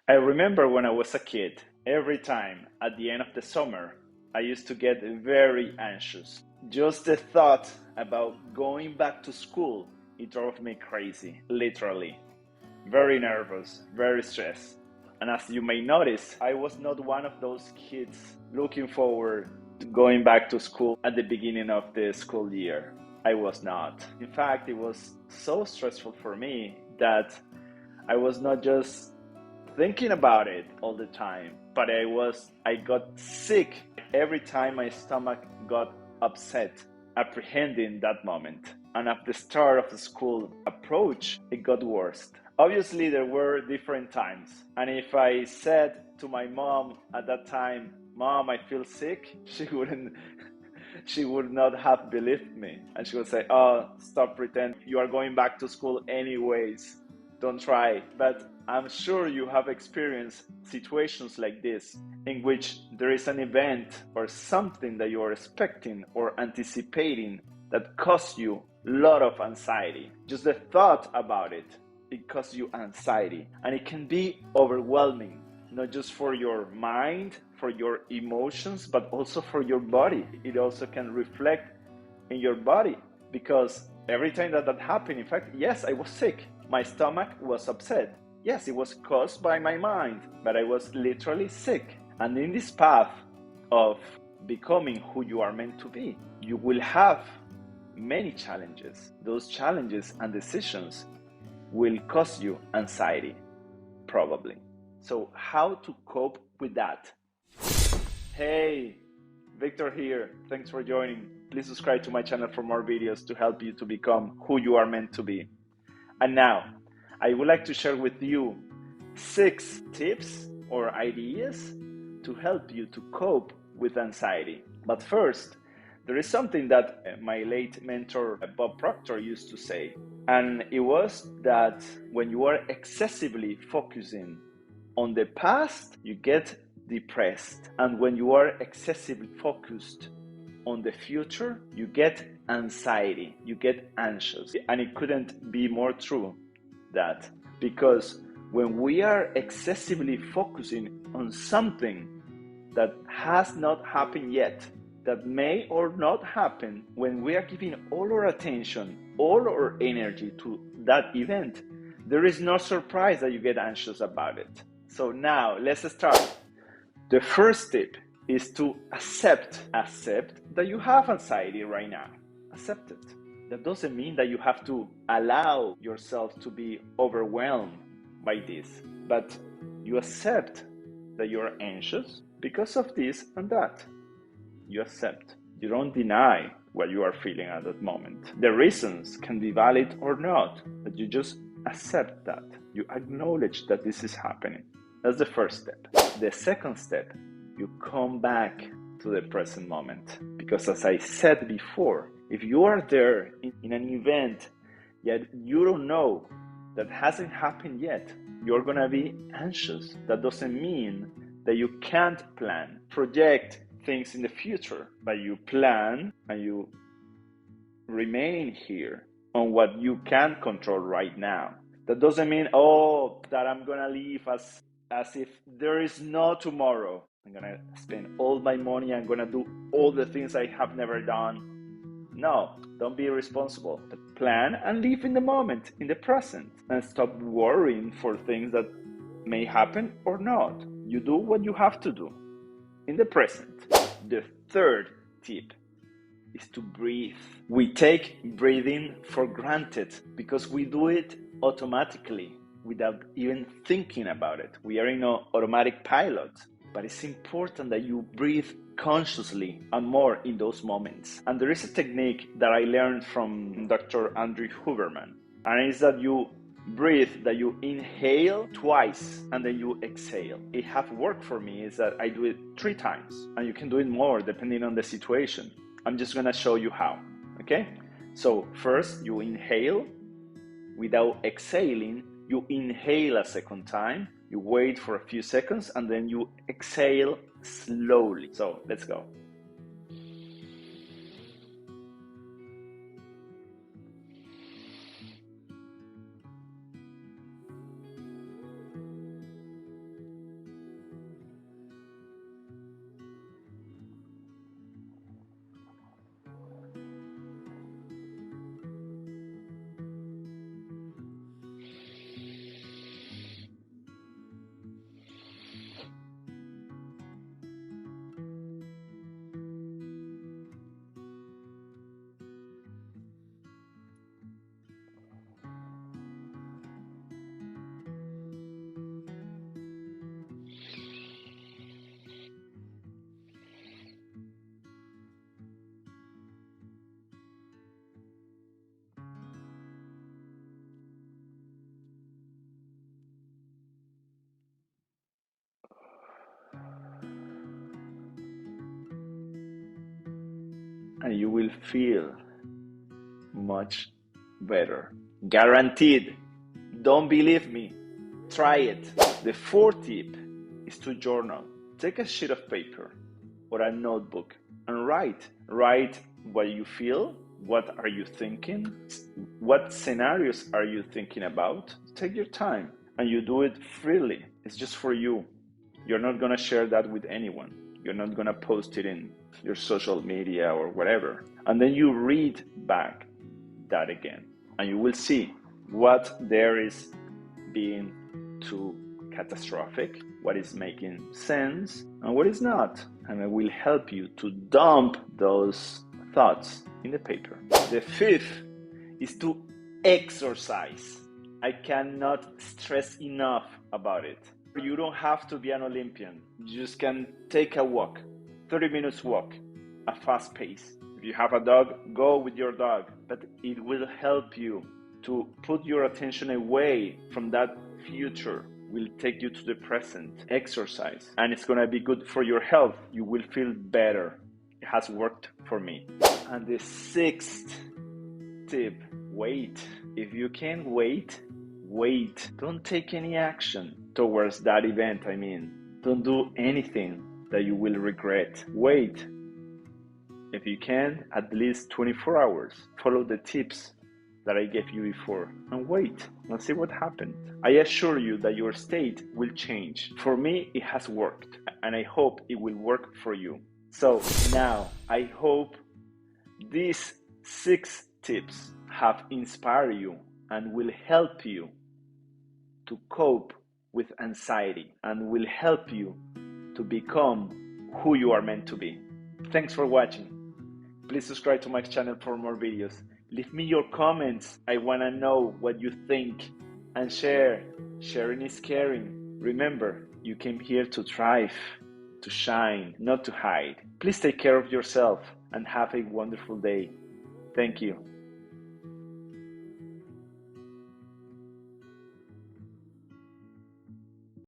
I remember when I was a kid, every time at the end of the summer, I used to get very anxious. Just the thought about going back to school, it drove me crazy, literally. Very nervous, very stressed. And as you may notice, I was not one of those kids looking forward to going back to school at the beginning of the school year. I was not. In fact, it was so stressful for me that I was not just thinking about it all the time, but I got sick every time my stomach got upset, apprehending that moment. And at the start of the school approach, it got worse. Obviously, there were different times. And if I said to my mom at that time, "Mom, I feel sick," she would not have believed me. And she would say, "Oh, stop pretend. You are going back to school anyways. Don't try." But I'm sure you have experienced situations like this in which there is an event or something that you are expecting or anticipating that causes you a lot of anxiety. Just the thought about it, it causes you anxiety, and it can be overwhelming, not just for your mind, for your emotions, but also for your body. It also can reflect in your body, because every time that happened, in fact, yes, I was sick. My stomach was upset. Yes, it was caused by my mind, but I was literally sick. And in this path of becoming who you are meant to be, you will have many challenges. Those challenges and decisions will cause you anxiety, probably. So, how to cope with that? Hey, Victor here. Thanks for joining. Please subscribe to my channel for more videos to help you to become who you are meant to be. And now, I would like to share with you 6 tips or ideas to help you to cope with anxiety. But first, there is something that my late mentor Bob Proctor used to say, and it was that when you are excessively focusing on the past, you get depressed, and when you are excessively focused on the future, you get anxiety, you get anxious. And it couldn't be more true, that because when we are excessively focusing on something that has not happened yet, that may or not happen, when we are giving all our attention, all our energy to that event, there is no surprise that you get anxious about it. So now let's start. The first tip is to accept that you have anxiety right now. Accept it. That doesn't mean that you have to allow yourself to be overwhelmed by this, but you accept that you're anxious because of this and that. You accept. You don't deny what you are feeling at that moment. The reasons can be valid or not, but you just accept that. You acknowledge that this is happening. That's the first step. The second step, you come back to the present moment. Because as I said before, if you are there in an event yet you don't know, that hasn't happened yet, you're gonna be anxious. That doesn't mean that you can't plan, project things in the future, but you plan and you remain here on what you can control right now. That doesn't mean, oh, that I'm gonna live as if there is no tomorrow. I'm gonna spend all my money, I'm gonna do all the things I have never done. No, don't be irresponsible. But plan and live in the moment, in the present, and stop worrying for things that may happen or not. You do what you have to do in the present. The third tip is to breathe. We take breathing for granted because we do it automatically without even thinking about it. We are in an automatic pilot, but it's important that you breathe consciously and more in those moments. And there is a technique that I learned from Dr. Andrew Huberman, and it's that you breathe, that you inhale twice and then you exhale. It has worked for me is that I do it 3 times, and you can do it more depending on the situation. I'm just gonna show you how, okay? So first you inhale without exhaling, you inhale a second time, you wait for a few seconds, and then you exhale slowly. So let's go. and you will feel much better. Guaranteed. Don't believe me? Try it. The fourth tip is to journal. Take a sheet of paper or a notebook and write. Write what you feel, what are you thinking, what scenarios are you thinking about. Take your time and you do it freely. It's just for you. You're not going to share that with anyone. You're not going to post it in your social media or whatever. And then you read back that again and you will see what there is being too catastrophic, what is making sense, and what is not. And it will help you to dump those thoughts in the paper. The fifth is to exercise. I cannot stress enough about it. You don't have to be an Olympian. You just can take a walk, 30 minutes walk, a fast pace. If you have a dog, go with your dog, but it will help you to put your attention away from that future, will take you to the present. Exercise, and it's gonna be good for your health. You will feel better. It has worked for me. And the sixth tip, wait. If you can't wait, wait. Don't take any action towards that event. Don't do anything that you will regret. Wait. If you can, at least 24 hours. Follow the tips that I gave you before and wait and see what happened. I assure you that your state will change. For me, it has worked, and I hope it will work for you. So now, I hope these 6 tips have inspired you and will help you to cope with anxiety and will help you to become who you are meant to be. Thanks for watching. Please subscribe to my channel for more videos. Leave me your comments. I want to know what you think. And share. Sharing is caring. Remember, you came here to thrive, to shine, not to hide. Please take care of yourself and have a wonderful day. Thank you.